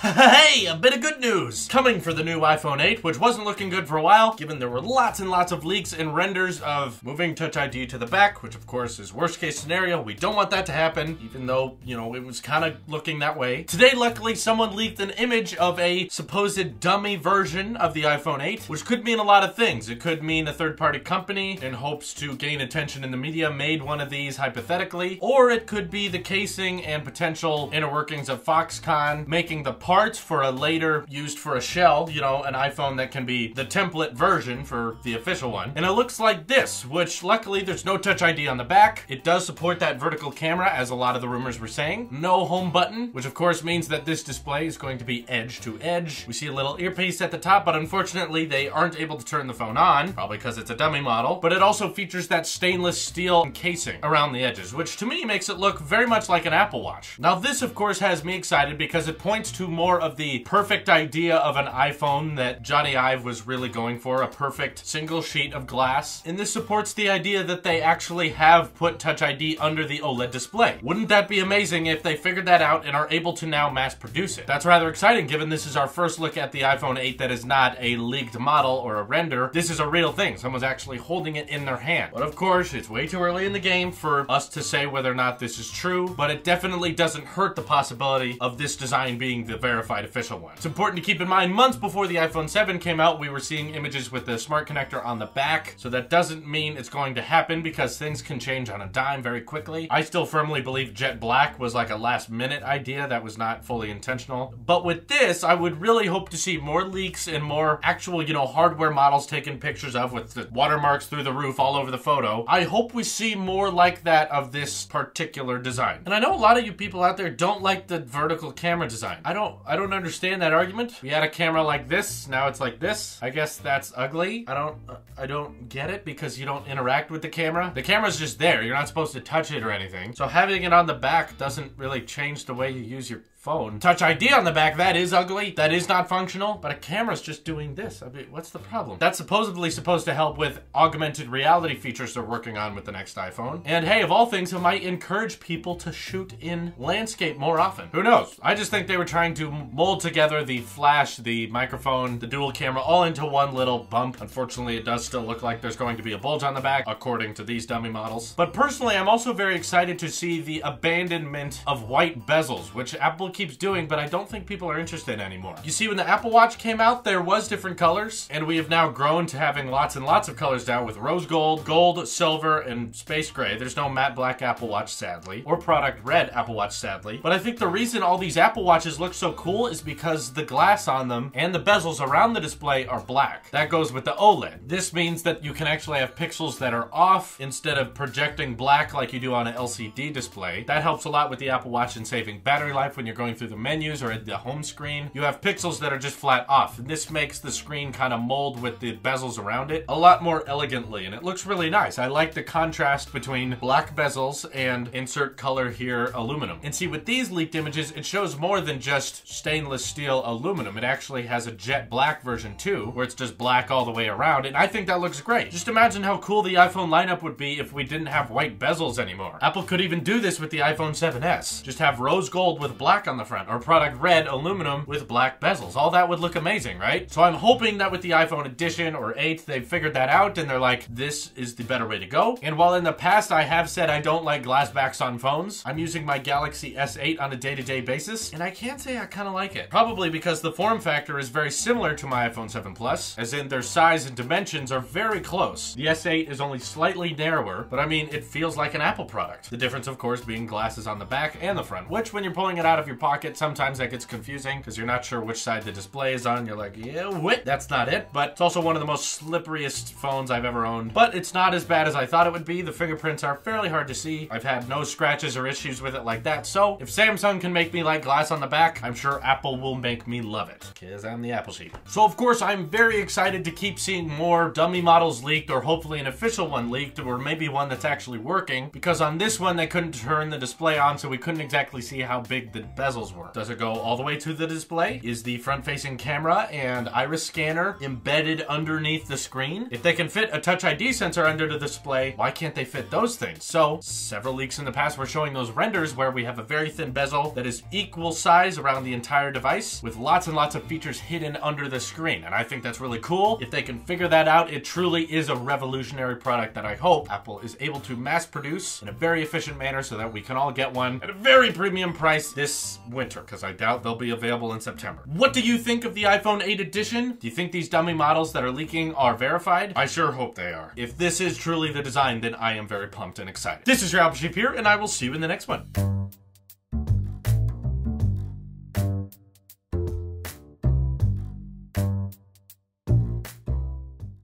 Hey, a bit of good news coming for the new iPhone 8, which wasn't looking good for a while, given there were lots and lots of leaks and renders of moving Touch ID to the back, which of course is worst case scenario. We don't want that to happen, even though, you know, it was kind of looking that way. Today, luckily, someone leaked an image of a supposed dummy version of the iPhone 8, which could mean a lot of things. It could mean a third-party company in hopes to gain attention in the media made one of these hypothetically, or it could be the casing and potential inner workings of Foxconn making the parts for a later used for a shell, you know, an iPhone that can be the template version for the official one. And it looks like this, which luckily there's no Touch ID on the back. It does support that vertical camera, as a lot of the rumors were saying. No home button, which of course means that this display is going to be edge to edge. We see a little earpiece at the top, but unfortunately they aren't able to turn the phone on, probably because it's a dummy model. But it also features that stainless steel casing around the edges, which to me makes it look very much like an Apple Watch. Now this of course has me excited because it points to more of the perfect idea of an iPhone that Johnny Ive was really going for, a perfect single sheet of glass. And this supports the idea that they actually have put Touch ID under the OLED display. Wouldn't that be amazing if they figured that out and are able to now mass produce it? That's rather exciting given this is our first look at the iPhone 8 that is not a leaked model or a render. This is a real thing. Someone's actually holding it in their hand. But of course, it's way too early in the game for us to say whether or not this is true, but it definitely doesn't hurt the possibility of this design being the verified official one. It's important to keep in mind, months before the iPhone 7 came out, we were seeing images with the smart connector on the back, so that doesn't mean it's going to happen because things can change on a dime very quickly. I still firmly believe jet black was like a last minute idea that was not fully intentional. But with this, I would really hope to see more leaks and more actual, you know, hardware models taken pictures of with the watermarks through the roof all over the photo. I hope we see more like that of this particular design. And I know a lot of you people out there don't like the vertical camera design. I don't understand that argument. We had a camera like this, now it's like this. I guess that's ugly. I don't get it because you don't interact with the camera. The camera's just there. You're not supposed to touch it or anything. So having it on the back doesn't really change the way you use your phone. Touch ID on the back, that is ugly. That is not functional, but a camera's just doing this. I mean, what's the problem? That's supposedly supposed to help with augmented reality features they're working on with the next iPhone. And hey, of all things, it might encourage people to shoot in landscape more often. Who knows? I just think they were trying to mold together the flash, the microphone, the dual camera, all into one little bump. Unfortunately, it does still look like there's going to be a bulge on the back, according to these dummy models. But personally, I'm also very excited to see the abandonment of white bezels, which Apple keeps doing, but I don't think people are interested anymore. You see, when the Apple Watch came out, there was different colors, and we have now grown to having lots and lots of colors now with rose gold, gold, silver, and space gray. There's no matte black Apple Watch, sadly, or product red Apple Watch, sadly. But I think the reason all these Apple Watches look so cool is because the glass on them and the bezels around the display are black. That goes with the OLED. This means that you can actually have pixels that are off instead of projecting black like you do on an LCD display. That helps a lot with the Apple Watch in saving battery life when you're going through the menus or at the home screen. You have pixels that are just flat off, and this makes the screen kind of mold with the bezels around it a lot more elegantly, and it looks really nice. I like the contrast between black bezels and insert color here aluminum. And see, with these leaked images, it shows more than just stainless steel aluminum. It actually has a jet black version too, where it's just black all the way around, and I think that looks great. Just imagine how cool the iPhone lineup would be if we didn't have white bezels anymore. Apple could even do this with the iPhone 7s. Just have rose gold with black on the front, or product red aluminum with black bezels. All that would look amazing, right? So I'm hoping that with the iPhone edition or 8, they've figured that out and they're like, this is the better way to go. And while in the past I have said I don't like glass backs on phones, I'm using my Galaxy S8 on a day-to-day basis, and I can say I kind of like it. Probably because the form factor is very similar to my iPhone 7 Plus, as in their size and dimensions are very close. The S8 is only slightly narrower, but I mean, it feels like an Apple product. The difference, of course, being glasses on the back and the front, which when you're pulling it out of your pocket, sometimes that gets confusing because you're not sure which side the display is on. You're like, yeah, what? That's not it. But it's also one of the most slipperiest phones I've ever owned. But it's not as bad as I thought it would be. The fingerprints are fairly hard to see. I've had no scratches or issues with it like that. So if Samsung can make me like glass on the back, I'm sure Apple will make me love it because I'm the Apple sheep. So of course, I'm very excited to keep seeing more dummy models leaked, or hopefully an official one leaked, or maybe one that's actually working, because on this one they couldn't turn the display on, so we couldn't exactly see how big the bezels work? Does it go all the way to the display? Is the front-facing camera and iris scanner embedded underneath the screen? If they can fit a Touch ID sensor under the display, why can't they fit those things? So, several leaks in the past were showing those renders where we have a very thin bezel that is equal size around the entire device with lots and lots of features hidden under the screen. And I think that's really cool. If they can figure that out, it truly is a revolutionary product that I hope Apple is able to mass produce in a very efficient manner so that we can all get one at a very premium price this winter, because I doubt they'll be available in September. What do you think of the iPhone 8 edition? Do you think these dummy models that are leaking are verified? I sure hope they are. If this is truly the design, then I am very pumped and excited. This is your Apple Sheep here, and I will see you in the next one.